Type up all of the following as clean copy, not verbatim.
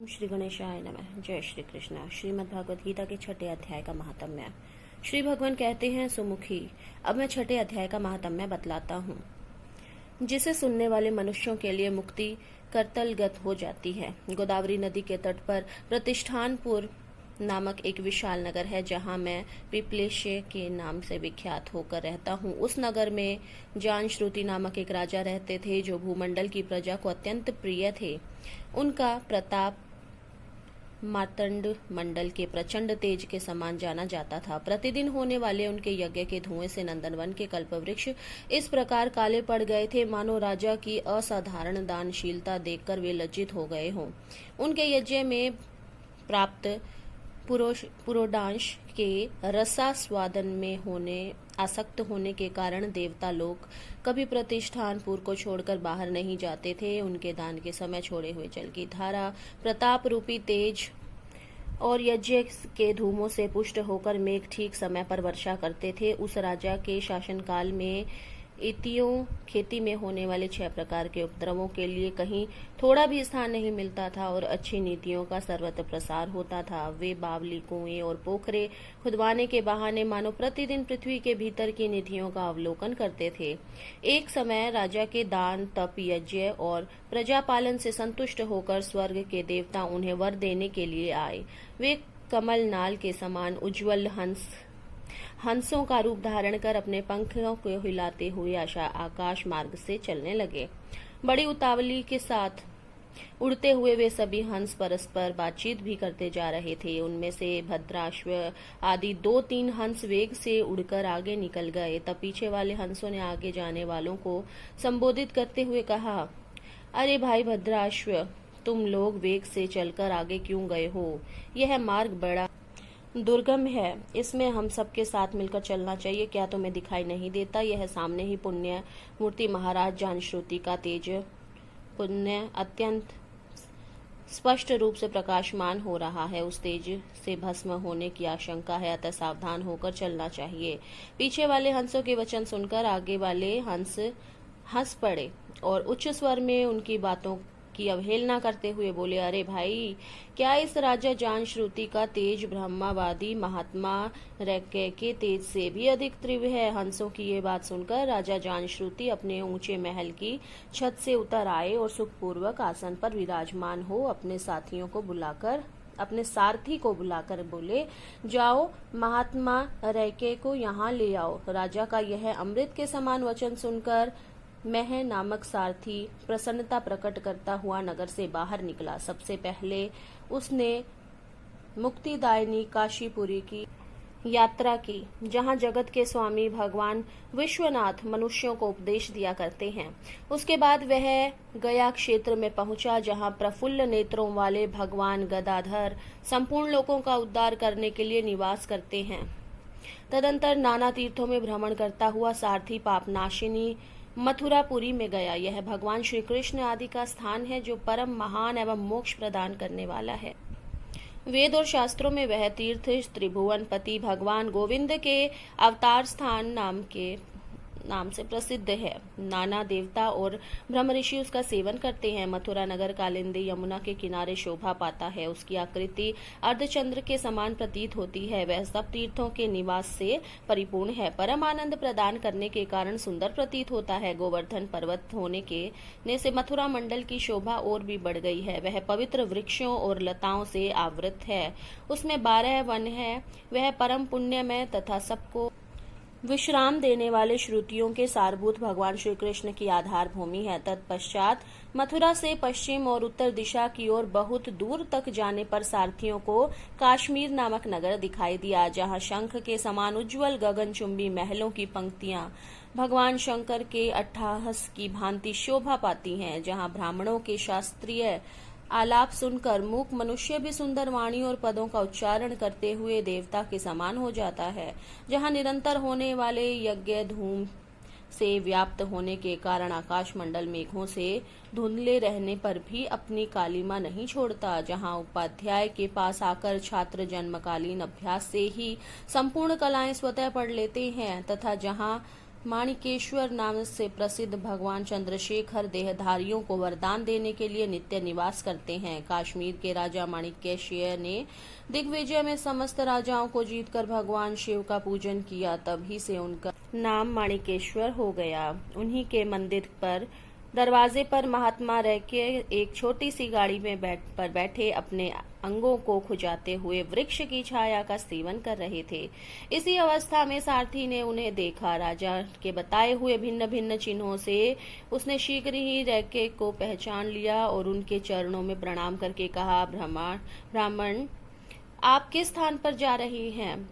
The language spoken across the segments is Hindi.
श्री गणेशाय नमः। जय श्री कृष्ण। श्रीमद् भागवत गीता के छठे अध्याय का महात्म्य। श्री भगवान कहते हैं, सुमुखी, अब मैं छठे अध्याय का महात्म्य बतलाता हूँ, जिसे सुनने वाले मनुष्यों के लिए मुक्ति करतलगत हो जाती है। गोदावरी नदी के तट पर प्रतिष्ठानपुर नामक एक विशाल नगर है, जहाँ मैं पिप्लेश्य के नाम से विख्यात होकर रहता हूँ। उस नगर में जानश्रुति नामक एक राजा रहते थे, जो भूमंडल की प्रजा को अत्यंत प्रिय थे। उनका प्रताप मार्तंड मंडल के प्रचंड तेज के समान जाना जाता था। प्रतिदिन होने वाले उनके यज्ञ के धुएं से नंदनवन के कल्पवृक्ष इस प्रकार काले पड़ गए थे, मानो राजा की असाधारण दानशीलता देखकर वे लज्जित हो गए हों। उनके यज्ञ में प्राप्त पुरोडांश के रसास्वादन में आसक्त होने के कारण देवता लोग कभी प्रतिष्ठानपुर को छोड़कर बाहर नहीं जाते थे। उनके दान के समय छोड़े हुए जल की धारा, प्रताप रूपी तेज और यज्ञ के धूमों से पुष्ट होकर मेघ ठीक समय पर वर्षा करते थे। उस राजा के शासनकाल में इतियों खेती में होने वाले 6 प्रकार के उपद्रवों के लिए कहीं थोड़ा भी स्थान नहीं मिलता था और अच्छी नीतियों का सर्वत्र प्रसार होता था। वे बावली, कुएं और पोखरे खुदवाने के बहाने मानो प्रतिदिन पृथ्वी के भीतर की निधियों का अवलोकन करते थे। एक समय राजा के दान, तप, यज्ञ और प्रजापालन से संतुष्ट होकर स्वर्ग के देवता उन्हें वर देने के लिए आए। वे कमल नाल के समान उज्ज्वल हंसों का रूप धारण कर अपने पंखों को हिलाते हुए आकाश मार्ग से चलने लगे। बड़ी उतावली के साथ उड़ते हुए वे सभी हंस परस्पर बातचीत भी करते जा रहे थे। उनमें से भद्राश्व आदि 2-3 हंस वेग से उड़कर आगे निकल गए। तब पीछे वाले हंसों ने आगे जाने वालों को संबोधित करते हुए कहा, अरे भाई भद्राश्व, तुम लोग वेग से चलकर आगे क्यों गए हो? यह मार्ग बड़ा दुर्गम है, इसमें हम सबके साथ मिलकर चलना चाहिए। क्या तुम्हें दिखाई नहीं देता? यह सामने ही पुण्य मूर्ति महाराज जानश्रुति का तेज पुण्य अत्यंत स्पष्ट रूप से प्रकाशमान हो रहा है। उस तेज से भस्म होने की आशंका है, अतः सावधान होकर चलना चाहिए। पीछे वाले हंसों के वचन सुनकर आगे वाले हंस हंस पड़े और उच्च स्वर में उनकी बातों की अवहेलना करते हुए बोले, अरे भाई, क्या इस राजा जानश्रुति का तेज ब्रह्मावादी महात्मा रैक्य के तेज से भी अधिक तीव्र है? हंसों की ये बात सुनकर राजा जानश्रुति अपने ऊंचे महल की छत से उतर आए और सुखपूर्वक आसन पर विराजमान हो अपने सारथी को बुलाकर बोले, जाओ महात्मा रैक्य को यहाँ ले आओ। राजा का यह अमृत के समान वचन सुनकर मह नामक सारथी प्रसन्नता प्रकट करता हुआ नगर से बाहर निकला। सबसे पहले उसने मुक्तिदायिनी काशीपुरी की यात्रा की, जहां जगत के स्वामी भगवान विश्वनाथ मनुष्यों को उपदेश दिया करते हैं। उसके बाद वह गया क्षेत्र में पहुंचा, जहां प्रफुल्ल नेत्रों वाले भगवान गदाधर संपूर्ण लोगों का उद्धार करने के लिए निवास करते हैं। तदंतर नाना तीर्थों में भ्रमण करता हुआ सारथी पापनाशिनी मथुरापुरी में गया। यह भगवान श्री कृष्ण आदि का स्थान है, जो परम महान एवं मोक्ष प्रदान करने वाला है। वेद और शास्त्रों में वह तीर्थ त्रिभुवनपति भगवान गोविंद के अवतार स्थान नाम से प्रसिद्ध है। नाना देवता और ब्रह्म ऋषि उसका सेवन करते हैं। मथुरा नगर कालिंदी यमुना के किनारे शोभा पाता है। उसकी आकृति अर्धचंद्र के समान प्रतीत होती है। वह सब तीर्थों के निवास से परिपूर्ण है। परम आनंद प्रदान करने के कारण सुंदर प्रतीत होता है। गोवर्धन पर्वत होने के से मथुरा मंडल की शोभा और भी बढ़ गई है। वह पवित्र वृक्षों और लताओं से आवृत है। उसमें 12 वन है। वह परम पुण्यमय तथा सबको विश्राम देने वाले श्रुतियों के सारभूत भगवान श्री कृष्ण की आधार भूमि है। तत्पश्चात मथुरा से पश्चिम और उत्तर दिशा की ओर बहुत दूर तक जाने पर सारथियों को काश्मीर नामक नगर दिखाई दिया, जहां शंख के समान उज्ज्वल गगनचुंबी महलों की पंक्तियां भगवान शंकर के अट्टहास की भांति शोभा पाती हैं। जहां ब्राह्मणों के शास्त्रीय आलाप सुनकर मूक मनुष्य भी सुंदर वाणी और पदों का उच्चारण करते हुए देवता के समान हो जाता है। जहाँ निरंतर होने वाले यज्ञ धूम से व्याप्त होने के कारण आकाश मंडल मेघों से धुंधले रहने पर भी अपनी कालिमा नहीं छोड़ता। जहाँ उपाध्याय के पास आकर छात्र जन्मकालीन अभ्यास से ही संपूर्ण कलाएं स्वतः पढ़ लेते हैं, तथा जहाँ माणिकेश्वर नाम से प्रसिद्ध भगवान चंद्रशेखर देहधारियों को वरदान देने के लिए नित्य निवास करते हैं। काश्मीर के राजा माणिकेश्वर ने दिग्विजय में समस्त राजाओं को जीतकर भगवान शिव का पूजन किया, तभी से उनका नाम माणिकेश्वर हो गया। उन्हीं के मंदिर पर दरवाजे पर महात्मा रह के एक छोटी सी गाड़ी में बैठे अपने अंगों को खुजाते हुए वृक्ष की छाया का सेवन कर रहे थे। इसी अवस्था में सारथी ने उन्हें देखा। राजा के बताए हुए भिन्न भिन्न चिन्हों से उसने शीघ्र ही रैके को पहचान लिया और उनके चरणों में प्रणाम करके कहा, ब्राह्मण, आप किस स्थान पर जा रहे हैं?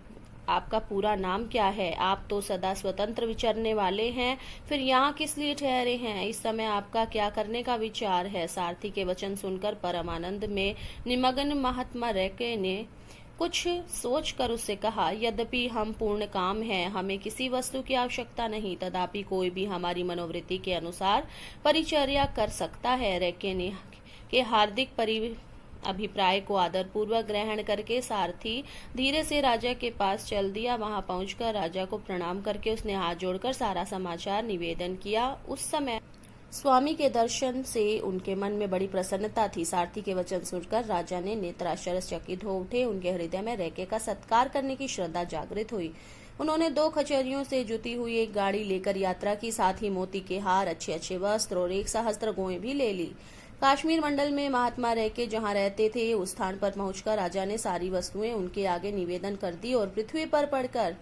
आपका पूरा नाम क्या है? आप तो सदा स्वतंत्र विचरने वाले हैं, फिर यहाँ किस लिए ठहरे हैं? इस समय आपका क्या करने का विचार है? सारथी के वचन सुनकर परम आनंद में निमग्न महात्मा रैके ने कुछ सोचकर उससे कहा, यद्यपि हम पूर्ण काम हैं, हमें किसी वस्तु की आवश्यकता नहीं, तथापि कोई भी हमारी मनोवृत्ति के अनुसार परिचर्या कर सकता है। रैके ने के हार्दिक अभिप्राय को आदरपूर्वक ग्रहण करके सारथी धीरे से राजा के पास चल दिया। वहां पहुंचकर राजा को प्रणाम करके उसने हाथ जोड़कर सारा समाचार निवेदन किया। उस समय स्वामी के दर्शन से उनके मन में बड़ी प्रसन्नता थी। सारथी के वचन सुनकर राजा ने नेत्राश्चर्यचकित हो उठे। उनके हृदय में रैके का सत्कार करने की श्रद्धा जागृत हुई। उन्होंने 2 खचरियों से जुटी हुई एक गाड़ी लेकर यात्रा की, साथ ही मोती के हार, अच्छे अच्छे वस्त्र और 1 सहस्त्र गौएं भी ले ली। काश्मीर मंडल में महात्मा रैके जहां रहते थे, उस स्थान पर पहुंचकर राजा ने सारी वस्तुएं उनके आगे निवेदन कर दी और पृथ्वी पर पड़कर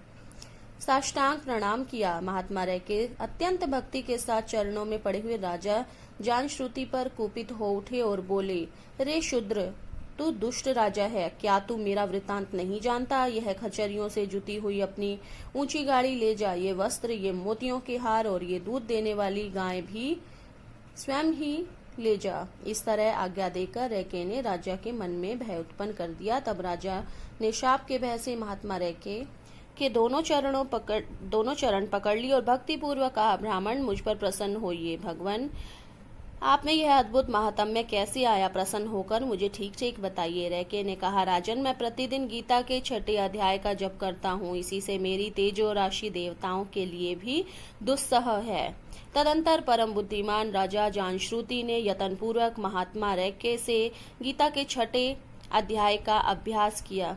साष्टांग प्रणाम किया। महात्मा रैके अत्यंत भक्ति के साथ चरणों में पड़े हुए राजा जानश्रुति पर कुपित हो उठे और बोले, रे शूद्र, तू दुष्ट राजा है, क्या तू मेरा वृतांत नहीं जानता? यह खचरियों से जुटी हुई अपनी ऊंची गाड़ी ले जा, ये वस्त्र, ये मोतियों के हार और ये दूध देने वाली गाय भी स्वयं ही ले जा। इस तरह आज्ञा देकर रैके ने राजा के मन में भय उत्पन्न कर दिया। तब राजा ने शाप के भय से महात्मा रैके के दोनों चरण पकड़ ली और भक्ति पूर्वक कहा, ब्राह्मण, मुझ पर प्रसन्न होइए। भगवान, आप में यह अद्भुत महात्म्य कैसे आया? प्रसन्न होकर मुझे ठीक ठीक बताइए। रैके ने कहा, राजन, मैं प्रतिदिन गीता के 6 अध्याय का जप करता हूँ। इसी से मेरी तेजो राशि देवताओं के लिए भी दुस्सह है। तदंतर परम बुद्धिमान राजा जानश्रुति ने यत्नपूर्वक महात्मा रैके से गीता के 6 अध्याय का अभ्यास किया।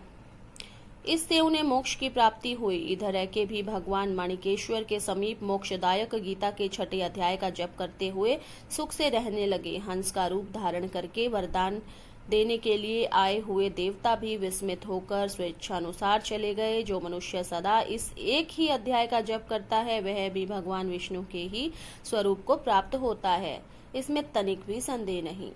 इससे उन्हें मोक्ष की प्राप्ति हुई। इधर रैके भी भगवान माणिकेश्वर के समीप मोक्षदायक गीता के 6 अध्याय का जप करते हुए सुख से रहने लगे। हंस का रूप धारण करके वरदान देने के लिए आए हुए देवता भी विस्मित होकर स्वेच्छानुसार चले गए। जो मनुष्य सदा इस एक ही अध्याय का जप करता है, वह भी भगवान विष्णु के ही स्वरूप को प्राप्त होता है, इसमें तनिक भी संदेह नहीं।